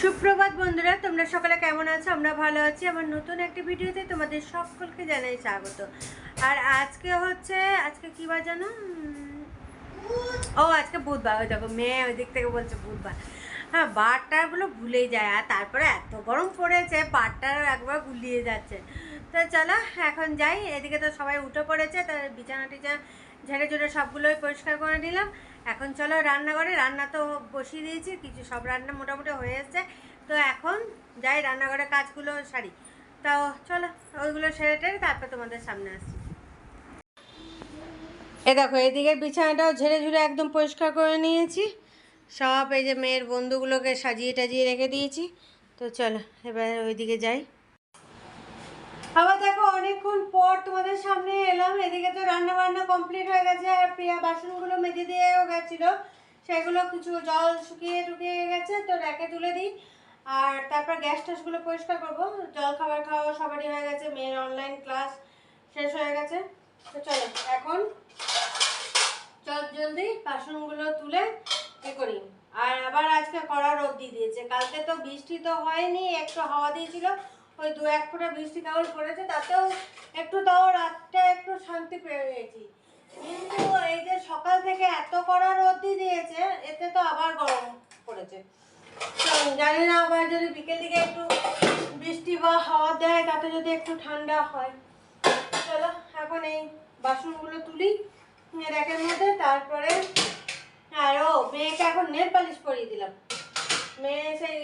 সুপ্রভাত বন্ধুরা, তোমরা সকালে কেমন আছো? আমরা ভালো আছি। আমার নতুন একটা ভিডিওতে তোমাদের সকলকে জানাই স্বাগত। আর আজকে কি বার জানো? আজকে বুধবার। ওই দেখো মেয়ে ওই দিক থেকে বলছে বুধবার। হ্যাঁ, বারটাগুলো ভুলেই যায়। আর তারপরে এত গরম পড়েছে, বারটা একবার গুলিয়ে যাচ্ছে। তো চলো এখন যাই। এদিকে তো সবাই উঠে পড়েছে, তো বিছানা টিছানা ঝেড়ে ঝুড়ে সবগুলোই পরিষ্কার করে নিলাম। এখন চলো রান্নাঘরে। রান্না তো বসিয়ে দিয়েছি, কিছু সব রান্না মোটামুটি হয়ে এসছে। তো এখন যাই রান্নাঘরে কাজগুলো সারি। তো চলো ওইগুলো সেরে টেরে তারপর তোমাদের সামনে আসছি। দেখো এদিকে বিছানাটাও ঝেড়ে ঝুড়ে একদম পরিষ্কার করে নিয়েছি। সব এই যে মেয়ের বন্ধুগুলোকে সাজিয়ে টাজিয়ে রেখে দিয়েছি। তো চলো এবার ওইদিকে যাই। আবার দেখো অনেকক্ষণ পর তোমাদের সামনে এলাম। এদিকে তো রান্না বান্না কমপ্লিট হয়ে গেছে, আর প্রিয়া বাসনগুলো মেজে দিয়েও গেছিলো। সেগুলো কিছু জল শুকিয়ে টুকিয়ে গেছে, তো র্যাকে তুলে দিই। আর তারপর গ্যাস ট্যাসগুলো পরিষ্কার করবো। জল খাবার খাওয়া সবারই হয়ে গেছে, মেয়ের অনলাইন ক্লাস শেষ হয়ে গেছে। তো চলো এখন জলদি বাসনগুলো তুলে করি। আর আবার আজকে কড়া রোদ দিয়ে দিয়েছে। কালকে তো বৃষ্টি তো হয়নি, একটু হাওয়া দিয়েছিল, ওই 2-1 ফোঁটা বৃষ্টি কেবল পড়েছে, তাতেও তাও রাতটা একটু শান্তি পেয়ে গেছি। কিন্তু এই যে সকাল থেকে এত কড়া রোদ দিয়ে দিয়েছে, এতে তো আবার গরম পড়েছে। জানি না আবার যদি বিকেল দিকে একটু বৃষ্টি বা হাওয়া দেয়, তাতে যদি একটু ঠান্ডা হয়। চলো এখন এই বাসনগুলো তুলি র্যাকের মধ্যে। তারপরে মেয়েকে এখন নেল পালিশ পরিয়ে দিলাম। মেয়ে সেই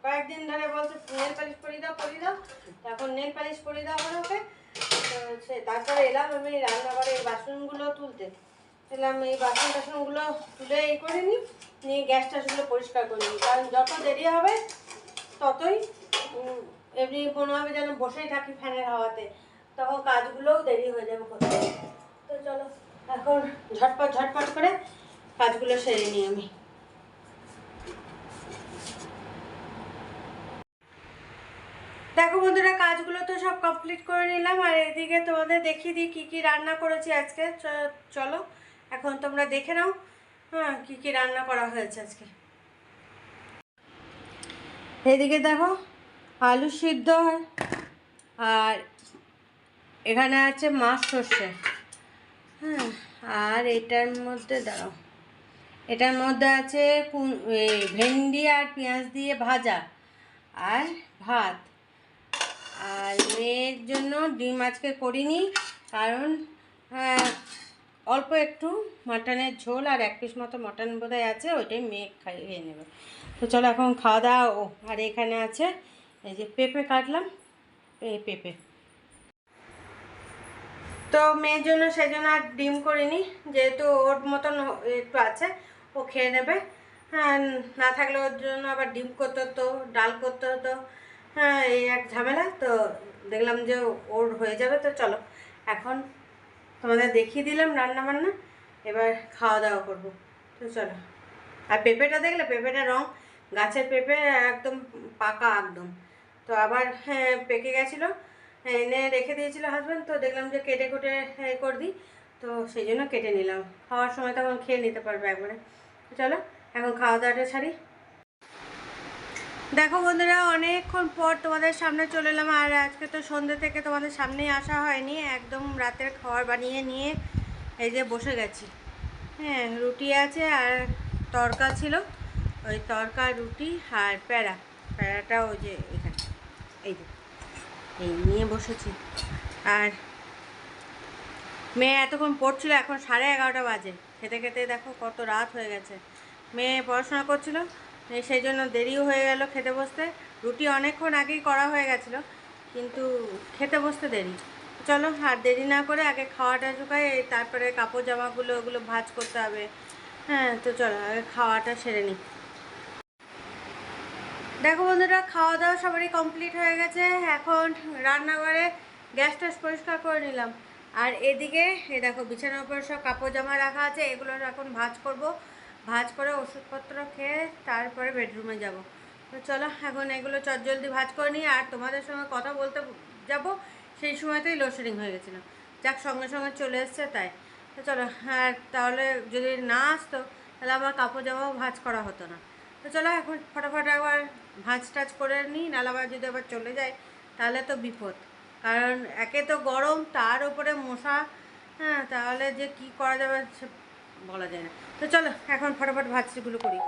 কয়েকদিন ধরে বলছে নেল পালিশ পরিয়ে দাও। এখন নেল পালিশ পরিয়ে দেওয়া হলো ওকে। তারপরে এলাম আমি রান্নাঘরে এই বাসনগুলো তুলতে। এলাম এই টাসনগুলো তুলে করে নিয়ে গ্যাস ট্যাসগুলো পরিষ্কার করে নিই। কারণ যত দেরি হবে ততই এমনি মনে হবে যেন বসেই থাকি ফ্যানের হাওয়াতে, তখন কাজগুলোও দেরি হয়ে যাবে করতে। তো চলো এখন ঝটপট করে কাজগুলো সেরে নিই আমি। দেখো বন্ধুরা, কাজগুলো তো সব কমপ্লিট করে নিলাম। আর এদিকে তোমাদের দেখিয়ে দিই কী কী রান্না করেছি আজকে। চলো এখন তোমরা দেখে নাও কী কী রান্না করা হয়েছে আজকে। এদিকে দেখো আলু সিদ্ধ, আর এখানে আছে মাছ সর্ষে। আর এটার মধ্যে আছে ভেন্ডি আর পেঁয়াজ দিয়ে ভাজা, আর ভাত। আর মেয়ের জন্য ডিম আজকে করিনি, কারণ অল্প একটু মাটনের ঝোল আর 1 পিস মতো মটন বোধহয় আছে, ওইটাই মেয়ে খাইয়ে নেবে। তো চলো এখন খাওয়া দাওয়া। আর এখানে আছে এই যে পেঁপে কাটলাম, এই পেঁপে। তো মেয়ের জন্য সেই জন্য আর ডিম করিনি, যেহেতু ওর মতন একটু আছে, ও খেয়ে নেবে। না থাকলে ওর জন্য আবার ডিম করতে হতো, ডাল করতে হতো। এই এক ঝামেলা। তো দেখলাম যে ওর হয়ে যাবে। তো চলো এখন তোমাদের দেখিয়ে দিলাম রান্না বান্না, এবার খাওয়া দাওয়া করবো। তো চলো। আর পেঁপেটা দেখলে, পেঁপেটা রং গাছের পেঁপে, একদম পাকা একদম। তো আবার পেকে গেছিলো, এনে রেখে দিয়েছিল হাজব্যান্ড। তো দেখলাম যে কেটে কুটে করে দিই, তো সেই জন্য কেটে নিলাম। খাওয়ার সময় তখন খেয়ে নিতে পারবে একবারে। চলো এখন খাওয়া দাওয়াটা ছাড়ি। দেখো বন্ধুরা, অনেকক্ষণ পর তোমাদের সামনে চলে এলাম। আর আজকে তো সন্ধ্যে থেকে তোমাদের সামনেই আসা হয়নি, একদম রাতের খাবার বানিয়ে নিয়ে এই যে বসে গেছি। রুটি আছে আর তরকা ছিল, ওই তরকা রুটি আর প্যারাটা ওই যে এখানে এই নিয়ে বসেছি। আর মেয়ে এতক্ষণ পড়ছিল, এখন 11:30 বাজে। খেতে খেতে দেখো কত রাত হয়ে গেছে। মেয়ে পড়াশোনা করছিল, সেই জন্য দেরিও হয়ে গেল খেতে বসতে। রুটি অনেকক্ষণ আগেই করা হয়ে গেছিলো, কিন্তু খেতে বসতে দেরি। চলো আর দেরি না করে আগে খাওয়াটা চুকাই, তারপরে কাপড় জামাগুলো ওগুলো ভাঁজ করতে হবে। তো চলো আগে খাওয়াটা সেরে নিই। দেখো বন্ধুরা, খাওয়া দাওয়া সবারই কমপ্লিট হয়ে গেছে। এখন রান্নাঘরে গ্যাস ট্যাস পরিষ্কার করে নিলাম। আর এদিকে দেখো বিছানার উপর সব কাপড় জামা রাখা আছে, এগুলো এখন ভাঁজ করব। ভাঁজ করে ওষুধপত্র খেয়ে তারপরে বেডরুমে যাব। তো চলো এখন এগুলো চটজলদি ভাঁজ করে নিই। আর তোমাদের সঙ্গে কথা বলতে যাব, সেই সময়তেই লোডশেডিং হয়ে গেছিলো। যাক সঙ্গে সঙ্গে চলে এসছে তাই। তো চলো। আর তাহলে যদি না আসতো তাহলে আমার কাপড় জামাও ভাঁজ করা হতো না। তো চলো এখন ফটাফট আবার ভাঁজ টাজ করে নিই, নাহলে আবার যদি আবার চলে যায় তাহলে তো বিপদ। কারণ একে তো গরম, তার উপরে মশা, হ্যাঁ, তাহলে যে কি করা যাবে সে বলা যায় না। তো চলো এখন ফটাফট ভাজগুলো করি।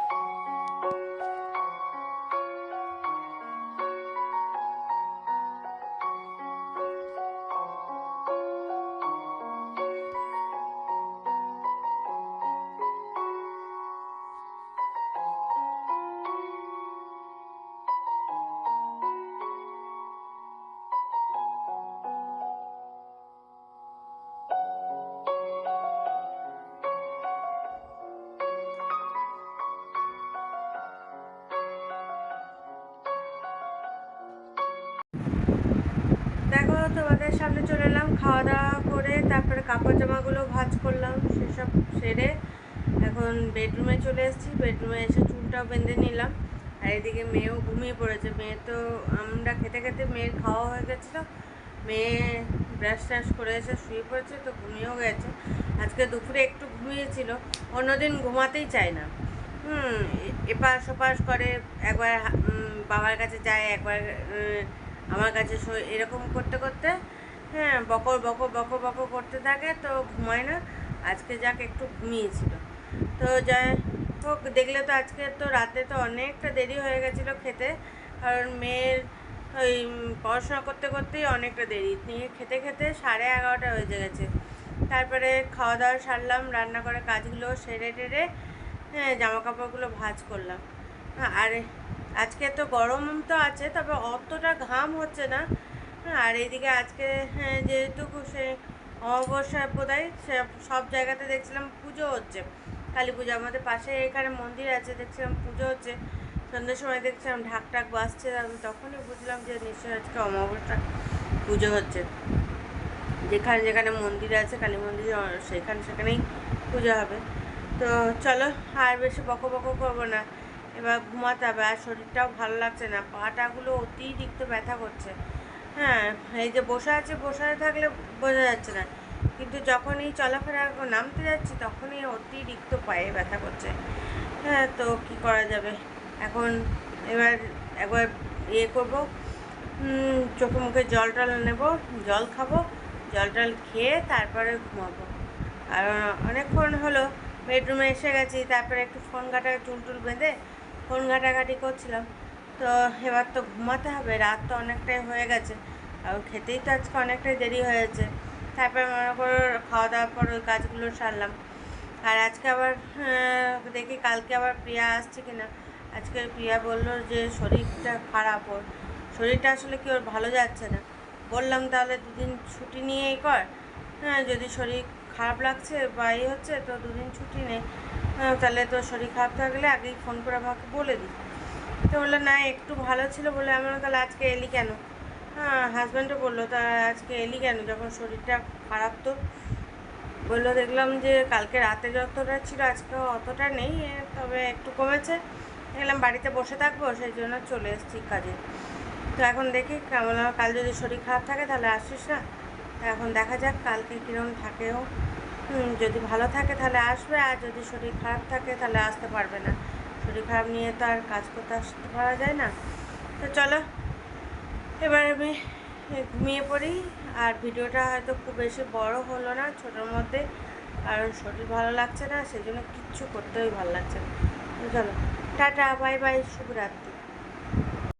দেখো তোমাদের সামনে চলে এলাম, খাওয়া দাওয়া করে তারপরে কাপড় জামাগুলো ভাঁজ করলাম, সেসব সেরে এখন বেডরুমে চলে এসেছি। বেডরুমে এসে চুলটাও বেঁধে নিলাম। আর এদিকে মেয়েও ঘুমিয়ে পড়েছে। মেয়ে তো আমরা খেতে খেতে মেয়ের খাওয়া হয়ে গেছিলো, মেয়ে ব্রাশ ট্রাশ করে এসে শুয়ে পড়েছে, তো ঘুমিয়েও গেছে। আজকে দুপুরে একটু ঘুমিয়েছিল, অন্যদিন ঘুমাতেই চায় না। এপাশ ওপাশ করে, একবার বাবার কাছে যায়, একবার আমার কাছে এরকম করতে করতে, হ্যাঁ, বকর বকর বকর বকর করতে থাকে, তো ঘুমায় না। আজকে যাক একটু ঘুমিয়েছিল। তো যাই হোক, দেখলে তো আজকে তো রাতে তো অনেকটা দেরি হয়ে গেছিলো খেতে, কারণ মেয়ের ওই পড়াশোনা করতে করতেই অনেকটা দেরি, নিয়ে খেতে খেতে 11:30 বেজে গেছে। তারপরে খাওয়া দাওয়া সারলাম, রান্না করে কাজগুলো সেরে টেরে, হ্যাঁ, জামা কাপড়গুলো ভাঁজ করলাম। আর আজকে তো গরম তো আছে, তবে অতটা ঘাম হচ্ছে না। আর এইদিকে আজকে, হ্যাঁ, যেহেতু সে অমাবস্যা বোধহয়, সব জায়গাতে দেখছিলাম পুজো হচ্ছে, কালী পুজো। আমাদের পাশে এখানে মন্দির আছে, দেখছিলাম পুজো হচ্ছে। সন্ধ্যের সময় দেখছিলাম ঢাক ঢাক বাজছে, আমি তখনই বুঝলাম যে নিশ্চয়ই আজকে অমাবস্যা পুজো হচ্ছে। যেখানে যেখানে মন্দির আছে, কালী মন্দির, সেখানেই পুজো হবে। তো চলো আর বেশি বকো বকো করবো না, এবার ঘুমাতে হবে। আর শরীরটাও ভালো লাগছে না, পাটাগুলো অতিরিক্ত ব্যথা করছে। হ্যাঁ, এই যে বসে আছে, বসে থাকলে বোঝা যাচ্ছে না, কিন্তু যখনই চলাফেরা নামতে যাচ্ছি তখনই অতিরিক্ত পায়ে ব্যথা করছে। হ্যাঁ, তো কি করা যাবে এখন? এবার একবার ইয়ে করবো, চোখে মুখে জল টল নেবো, জল খাবো, জল টল খেয়ে তারপরে ঘুমাবো। আর অনেকক্ষণ হলো বেডরুমে এসে গেছি, তারপরে একটু ফোন ঘাটা, চুল টুল বেঁধে ফোন ঘাটাঘাটি করছিলাম। তো এবার তো ঘুমাতে হবে, রাত তো অনেকটাই হয়ে গেছে, আর খেতেই তো আজকে অনেকটাই দেরি হয়েছে। তারপরে মনে করো খাওয়া দাওয়ার পর ওই কাজগুলো সারলাম। আর আজকে আবার দেখি কালকে আবার প্রিয়া আসছে কিনা। আজকে প্রিয়া বললো যে শরীরটা খারাপ, ওর শরীরটা আসলে কি ওর ভালো যাচ্ছে না। বললাম তাহলে 2 দিন ছুটি নিয়েই কর, হ্যাঁ, যদি শরীর খারাপ লাগছে বা এই হচ্ছে তো 2 দিন ছুটি নেই। তাহলে তো শরীর খারাপ থাকলে আগেই ফোন করে আমাকে বলে দিই। তো বললো না, একটু ভালো ছিল বলে। আমরা তাহলে আজকে এলি কেন? হ্যাঁ, হাজব্যান্ডও বললো তা আজকে এলি কেন যখন শরীরটা খারাপ? তো বললো দেখলাম যে কালকে রাতে যতটা ছিল আজকে অতটা নেই, তবে একটু কমেছে। দেখলাম বাড়িতে বসে থাকবো, সেই জন্য চলে এসেছি কাজে। তো এখন দেখি কেমন, কাল যদি শরীর খারাপ থাকে তাহলে আসিস না। এখন দেখা যাক কালকে কীরকম থাকেও। যদি ভালো থাকে তাহলে আসবে, আর যদি শরীর খারাপ থাকে তাহলে আসতে পারবে না। শরীর খারাপ নিয়ে তো আর কাজ করতে আসতে পারা যায় না। তো চলো এবার আমি ঘুমিয়ে পড়ি। আর ভিডিওটা হয়তো খুব বেশি বড় হলো না, ছোটোর মধ্যে, কারণ শরীর ভালো লাগছে না, সেই জন্য কিচ্ছু করতেই ভালো লাগছে না। তো চলো টাটা, বাই বাই, শুভরাত্রি।